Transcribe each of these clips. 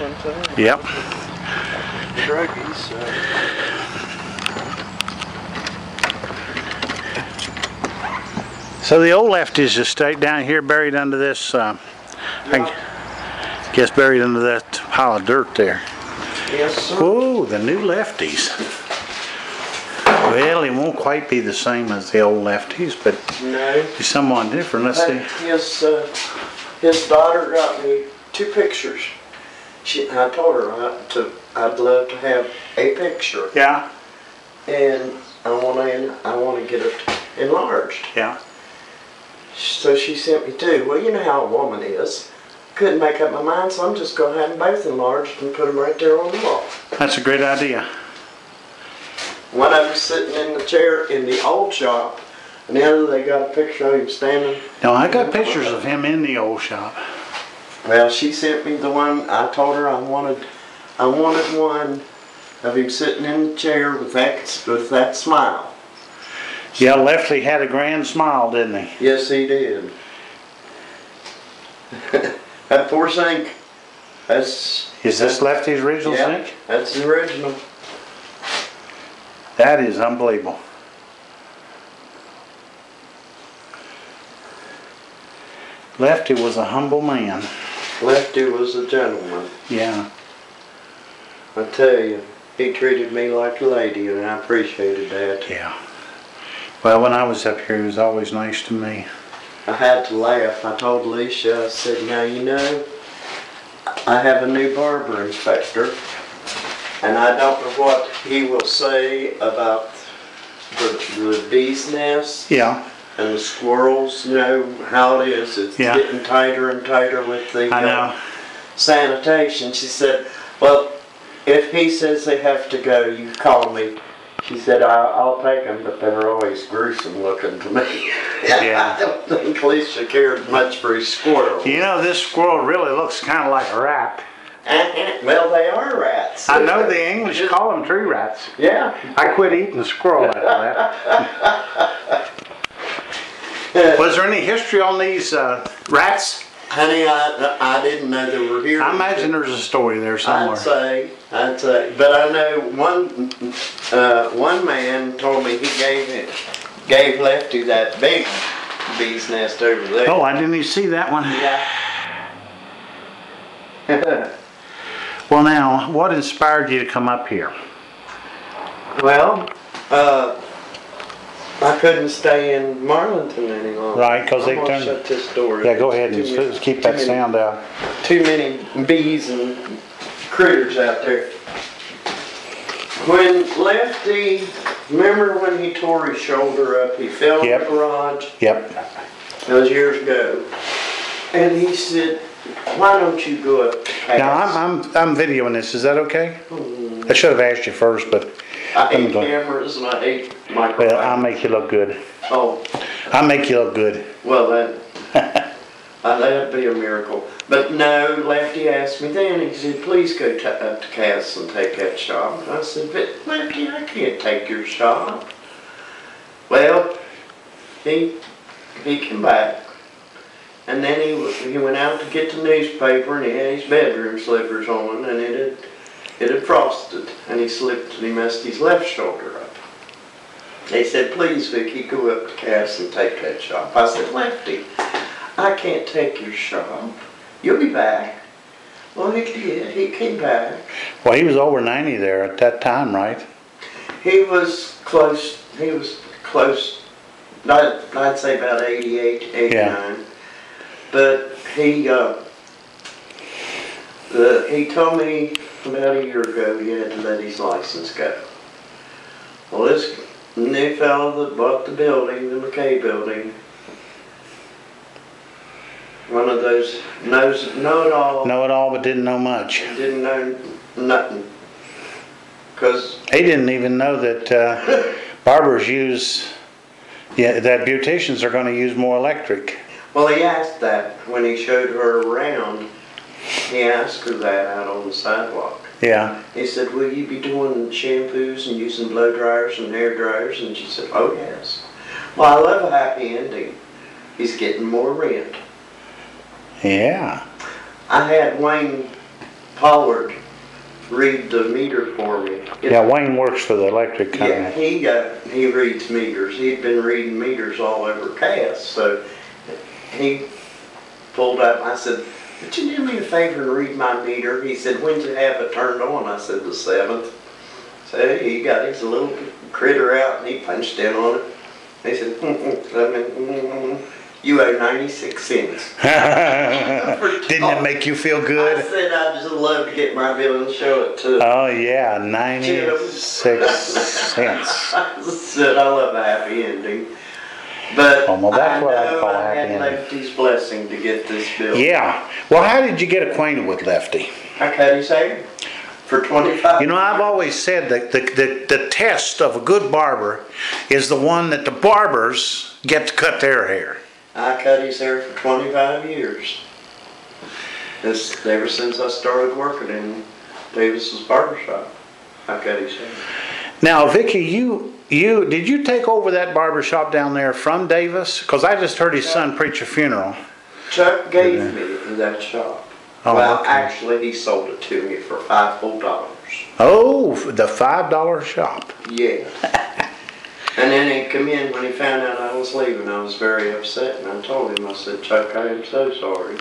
fun too. Yep. Druggies. So the old Lefty's estate down here, buried under this, I guess buried under that pile of dirt there. Yes, sir. Whoa, the new Lefty's. Well, it won't quite be the same as the old Lefty's, but no, be somewhat different. Let's see. His daughter got me 2 pictures. I told her I'd love to have a picture. Yeah. And I want to get it enlarged. Yeah. So she sent me 2. Well, you know how a woman is. Couldn't make up my mind, so I'm just going to have them both enlarged and put them right there on the wall. That's a great idea. One of them sitting in the chair in the old shop, and the other they got a picture of him standing. No, I got pictures of him in the old shop. Well, she sent me the one. I told her I wanted one of him sitting in the chair with that smile. Yeah, Lefty had a grand smile, didn't he? Yes, he did. That poor sink. Is this Lefty's original sink? That's the original. That is unbelievable. Lefty was a humble man. Lefty was a gentleman. Yeah. I tell you, he treated me like a lady, and I appreciated that. Yeah. Well, when I was up here, he was always nice to me. I had to laugh. I told Alicia, I said, now you know, I have a new barber inspector, and I don't know what he will say about the bee's nest. Yeah. And the squirrels, you know how it is. It's getting tighter and tighter with the sanitation. She said, well, if he says they have to go, you call me. She said, I'll take them, but they're always gruesome looking to me. Yeah. I don't think Alicia cared much for his squirrel. You know, this squirrel really looks kind of like a rat. Well, they are rats. I know the English call them tree rats. Yeah. I quit eating squirrel after that. Was there any history on these rats? Honey, I didn't know they were here. I imagine there's a story there somewhere. I'd say. But I know one man told me he gave Lefty that big bee's nest over there. Oh, I didn't even see that one. Yeah. Well, now, what inspired you to come up here? Well, I couldn't stay in Marlinton any longer. Right, because they turned. Shut this door. Yeah, go ahead and keep that sound out. Too many bees and critters out there. When Lefty, remember when he tore his shoulder up? He fell in the garage. Yep. That was years ago. And he said, why don't you go up? Now I'm videoing this. Is that okay? I should have asked you first, but I hate cameras and I hate microphones. Well, I'll make you look good. Oh. I'll make you look good. Well, that'd be a miracle. But no, Lefty asked me then. He said, "Please go up to Cass and take that shot." And I said, "But Lefty, I can't take your shot." Well, he came back. And then he went out to get the newspaper, and he had his bedroom slippers on, and it had frosted, and he slipped and he messed his left shoulder up. They said, "Please, Vicky, go up to Cass and take that shot." I said, "Lefty, I can't take your shot. You'll be back." Well, he did. He came back. Well, he was over 90 there at that time, right? He was close. I'd say about 88, 89. Yeah. But he told me about a year ago he had to let his license go. Well, this new fellow that bought the building, the McKay building, one of those know-it-all. Know-it-all, but didn't know much. Didn't know nothing. Because he didn't even know that barbers use, that beauticians are going to use more electric. Well, he asked that when he showed her around. He asked her that out on the sidewalk. Yeah. He said, "Will you be doing shampoos and using blow dryers and hair dryers?" And she said, "Oh, yes." Well, I love a happy ending. He's getting more rent. Yeah. I had Wayne Pollard read the meter for me. Yeah, Wayne works for the electric company. Yeah, he reads meters. He'd been reading meters all over Cass, so he pulled up. I said, "Would you do me a favor and read my meter?" He said, "When'd you have it turned on?" I said, "The 7th. So he got his little critter out and he punched in on it. He said, "You owe 96 cents. Didn't it make you feel good? I said, "I'd just love to get my bill and show it to Oh yeah, 96 cents. I said, "I love a happy ending." But well, that's what I call a I happy had ending. Lefty's blessing to get this bill. Yeah. Well, how did you get acquainted with Lefty? I cut his hair for 25. You know, I've always said that the test of a good barber is the one that the barbers get to cut their hair. I cut his hair for 25 years. Ever since I started working in Davis's barbershop, I cut his hair. Now, Vicki, did you take over that barbershop down there from Davis? Because I just heard his son preach a funeral. Chuck gave me that shop. Oh, well, okay. actually, he sold it to me for $5 full. Oh, the $5 shop. Yeah. And then he come in when he found out I was leaving. I was very upset, and I told him, I said, "Chuck, I am so sorry."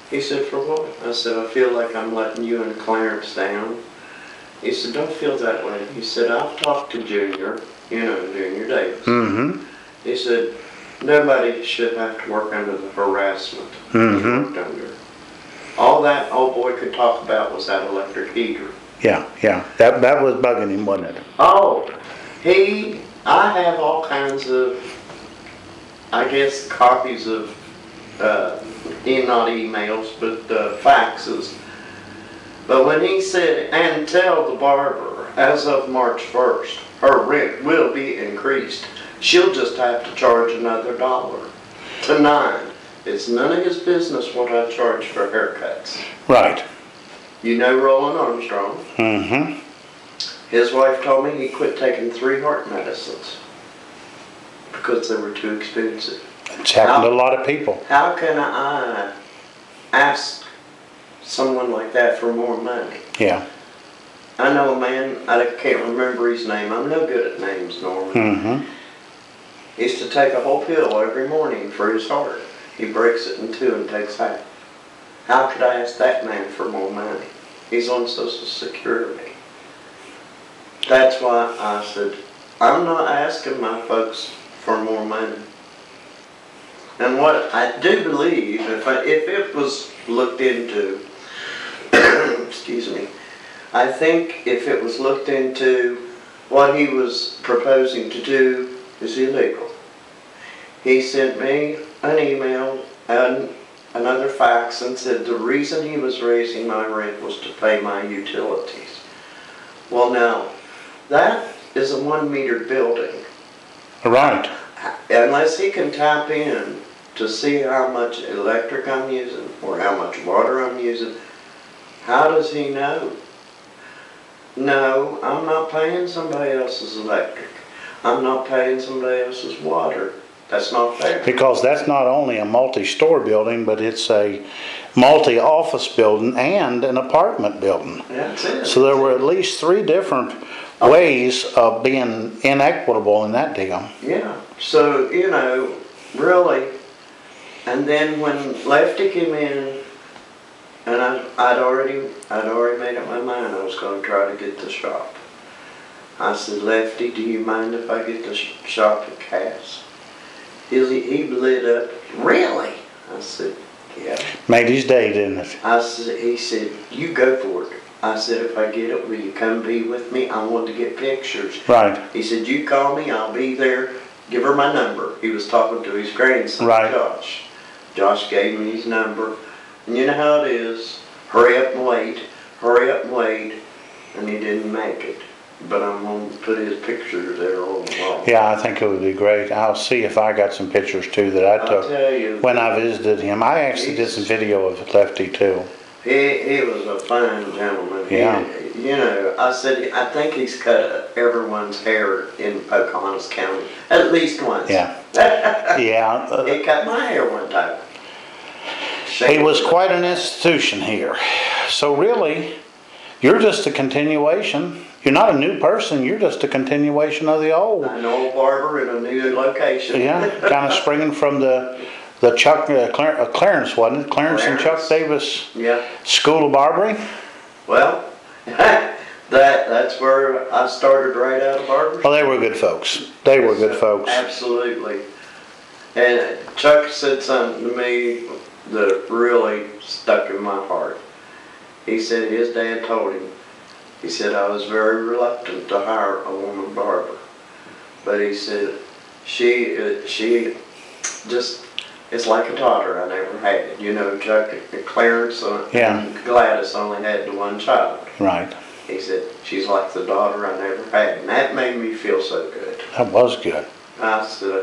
He said, "For what?" I said, "I feel like I'm letting you and Clarence down." He said, "Don't feel that way." He said, "I've talked to Junior, Junior Davis." Mm-hmm. He said, "Nobody should have to work under the harassment he worked under." All that old boy could talk about was that electric heater. Yeah. That was bugging him, wasn't it? Oh, I have all kinds of, I guess, copies of, not emails, but faxes. But when he said, "And tell the barber, as of March 1st, her rent will be increased. She'll just have to charge another $1 to 9. It's none of his business what I charge for haircuts." Right. You know Roland Armstrong. Mm-hmm. His wife told me he quit taking 3 heart medicines because they were too expensive. It's happened to a lot of people. How can I ask someone like that for more money? Yeah. I know a man, I can't remember his name. I'm no good at names, Norman. Mm-hmm. He used to take a whole pill every morning for his heart. He breaks it in 2 and takes half. How could I ask that man for more money? He's on Social Security. That's why I said, I'm not asking my folks for more money. And what I do believe, if it was looked into, excuse me, I think if it was looked into, what he was proposing to do is illegal. He sent me an email and another fax and said the reason he was raising my rent was to pay my utilities. Well, now, that is a 1-meter building. Right. Unless he can tap in to see how much electric I'm using or how much water I'm using, how does he know? No, I'm not paying somebody else's electric. I'm not paying somebody else's water. That's not fair. Because that's not only a multi-store building, but it's a multi-office building and an apartment building. That's it. So there were at least 3 different ways of being inequitable in that deal. Yeah. So, really. And then when Lefty came in, and I'd already made up my mind I was going to try to get the shop. I said, "Lefty, do you mind if I get the shop at Cass?" He lit up. "Really?" I said, "Yeah." Made his day, didn't it? He said, "You go for it." I said, "If I get it, will you come be with me? I want to get pictures." Right. He said, "You call me, I'll be there. Give her my number." He was talking to his grandson, Right. Josh. Josh gave me his number. And you know how it is. Hurry up and wait. Hurry up and wait. And he didn't make it. But I'm going to put his picture there on the wall. Yeah, I think it would be great. I'll see if I got some pictures too that I took tell you, when I visited him. I actually did some video of Lefty too. He was a fine gentleman. Yeah. I said, I think he's cut everyone's hair in Pocahontas County at least once. Yeah. Yeah. He cut my hair one time. He was quite an institution here. So really, you're just a continuation. You're not a new person, you're just a continuation of the old. An old barber in a new location. Yeah, kind of springing from the Chuck, Clarence, wasn't it? Clarence and Chuck Davis School of Barbering? Well, that's where I started right out of barber. Well, they were good folks. They were good folks. Absolutely. And Chuck said something to me that really stuck in my heart. He said his dad told him, he said, I was very reluctant to hire a woman barber. But he said, she just, it's like a daughter I never had. You know, Chuck and Clarence and Gladys only had the one child. Right. He said, she's like the daughter I never had. And that made me feel so good. That was good. I said,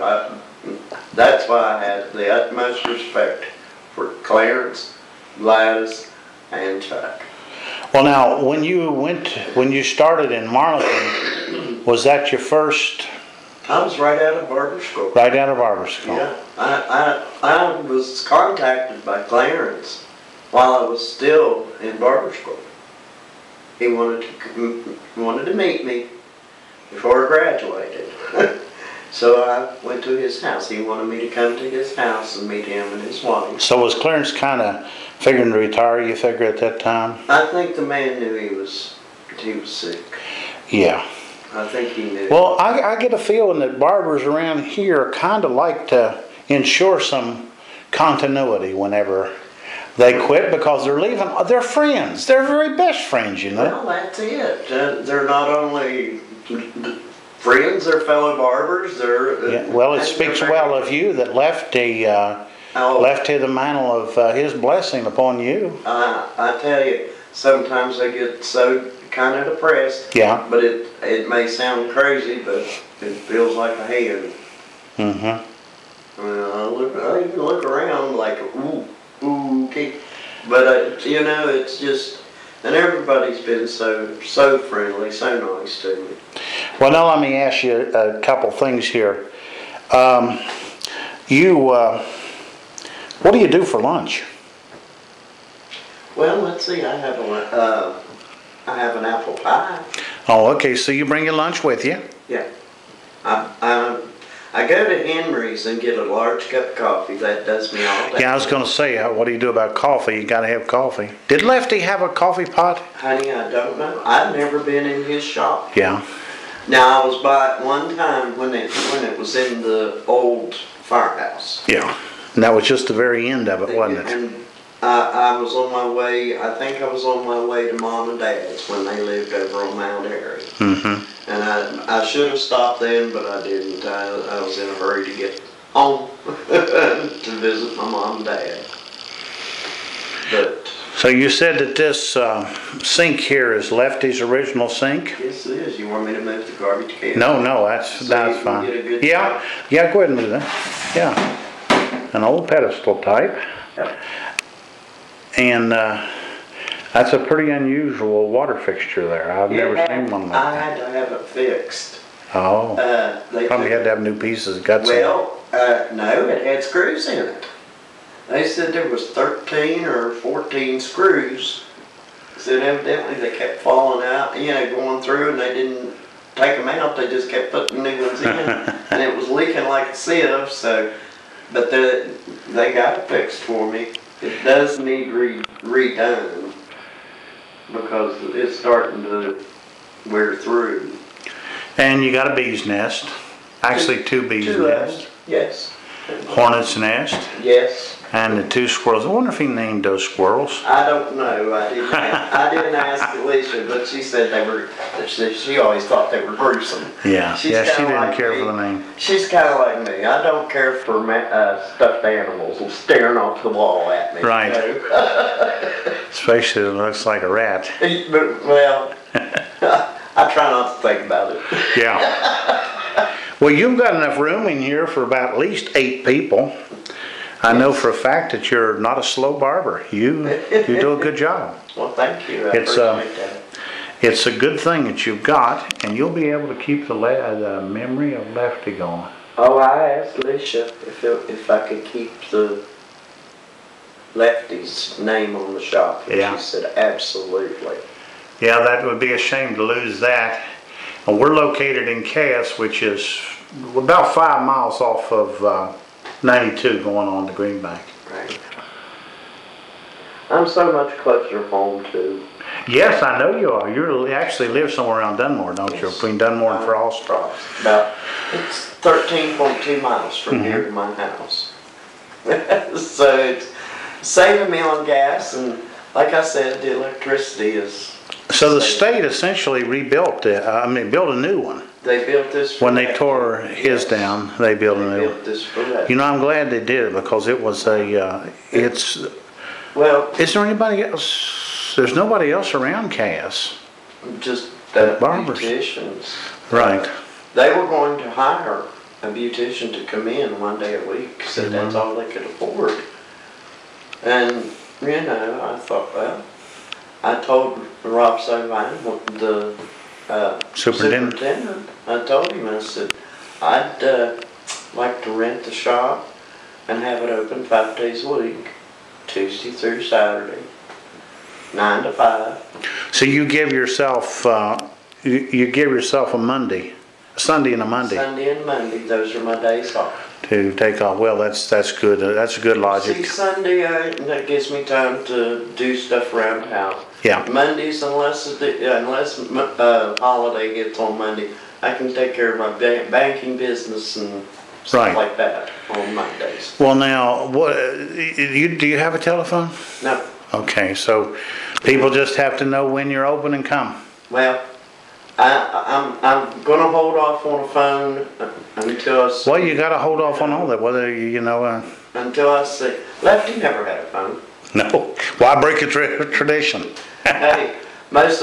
that's why I had the utmost respect for Clarence, Gladys, and Chuck. Well, now, when you started in Marlington, was that your first? I was right out of barber school. Right out of barber school. Yeah, I was contacted by Clarence while I was still in barber school. He wanted to meet me before I graduated. So I went to his house. He wanted me to come to his house and meet him and his wife. So was Clarence kind of figuring to retire, you figure, at that time? I think the man knew he was sick. Yeah. I think he knew. Well, I get a feeling that barbers around here kind of like to ensure some continuity whenever they quit, because they're leaving their friends, their very best friends, you know. Well, that's it. They're not only friends, they're fellow barbers. Well, it speaks well of you that Lefty left the mantle of his blessing upon you. I tell you, sometimes I get so kind of depressed. Yeah. But it may sound crazy, but it feels like a hand. Mm-hmm. I even look around like, ooh, okay. But you know, it's just, and everybody's been so friendly, so nice to me. Well, now let me ask you a couple things here. What do you do for lunch? Well, let's see. I have an apple pie. Oh, okay. So you bring your lunch with you? Yeah. I go to Henry's and get a large cup of coffee. That does me all day. Yeah, I was going to say, what do you do about coffee? You got to have coffee. Did Lefty have a coffee pot? Honey, I don't know. I've never been in his shop. Yeah. Now, I was by it one time when it was in the old firehouse. Yeah. And that was just the very end of it, wasn't it? And I was on my way, I think I was on my way to Mom and Dad's when they lived over on Mount Airy. Mm-hmm. And I should have stopped then, but I didn't. I was in a hurry to get home to visit my mom and dad. But so you said that this sink here is Lefty's original sink? Yes, it is. You want me to move the garbage can? No, that's fine. Yeah, go ahead and move that. Yeah, an old pedestal type. Yep. And that's a pretty unusual water fixture there. I've never seen one like that. I had to have it fixed. Oh, probably had to have new pieces of guts in it. No, it had screws in it. They said there was 13 or 14 screws. Said evidently they kept falling out, going through, and they didn't take them out. They just kept putting new ones in, and it was leaking like a sieve. So, but they got it fixed for me. It does need redone because it's starting to wear through. And you got a bee's nest. Actually, two bees' nests. Yes. Hornet's nest. Yes. And the two squirrels. I wonder if he named those squirrels. I don't know. I didn't ask Alicia, but she said she always thought they were gruesome. Yeah, she didn't care for the name. She's kind of like me. I don't care for stuffed animals staring off the wall at me. Right. Especially if it looks like a rat. Well, I try not to think about it. Yeah. Well, you've got enough room in here for about at least 8 people. I know for a fact that you're not a slow barber. You do a good job. Well, thank you. I appreciate that. It's a good thing that you've got, and you'll be able to keep the memory of Lefty going. Oh, I asked Alicia if I could keep the Lefty's name on the shop? And Yeah. she said, absolutely. Yeah, that would be a shame to lose that. And we're located in Cass, which is about 5 miles off of 92 going on to Greenbank. Right. I'm so much closer home too. Yes, I know you are. You actually live somewhere around Dunmore, don't you? Between Dunmore and Frost. About, it's 13.2 miles from here to my house. So it's saving me on gas, and like I said, the electricity is... So the state essentially rebuilt it. Built a new one. They built this for When they tore his down, they built a new one. built this for that. You know, I'm glad they did it because it was a, Well, is there anybody else? There's nobody else around Cass. just Barbers. beauticians. Right. They were going to hire a beautician to come in one day a week, said that's all they could afford. And, you know, I thought, well, I told Rob Sovine, the superintendent, I told him, I said, I'd like to rent the shop and have it open 5 days a week, Tuesday through Saturday, 9 to 5. So you give yourself, you give yourself a Monday, Sunday and a Monday. Sunday and Monday, those are my days off. To take off. Well, that's good. That's a good logic. See, Sunday, that gives me time to do stuff around the house. Yeah. Mondays, unless holiday hits on Monday, I can take care of my banking business and stuff like that on Mondays. Well, now, what do you have a telephone? No. Okay, so people just have to know when you're open and come. Well, I'm gonna hold off on a phone until I see. Well, you got to hold off on all that. Whether you know. Until I see. Lefty never had a phone. No. Why break a tradition? Hey, most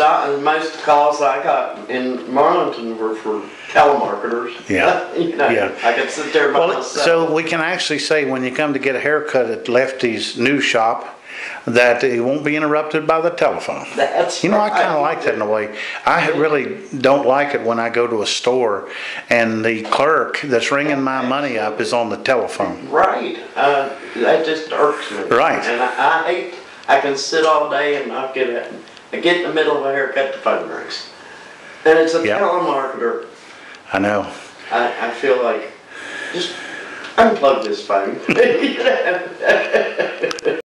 calls I got in Marlington were for telemarketers. Yeah. You know, Yeah. I could sit there by myself. So we can actually say when you come to get a haircut at Lefty's new shop, that it won't be interrupted by the telephone. That's You know, I right. kind of like that in a way. I really don't like it when I go to a store and the clerk that's ringing my money up is on the telephone. Right. That just irks me. Right. And I hate, I can sit all day and not get it. I get in the middle of a haircut, the phone rings. And it's a telemarketer. I know. I feel like, just unplug this phone.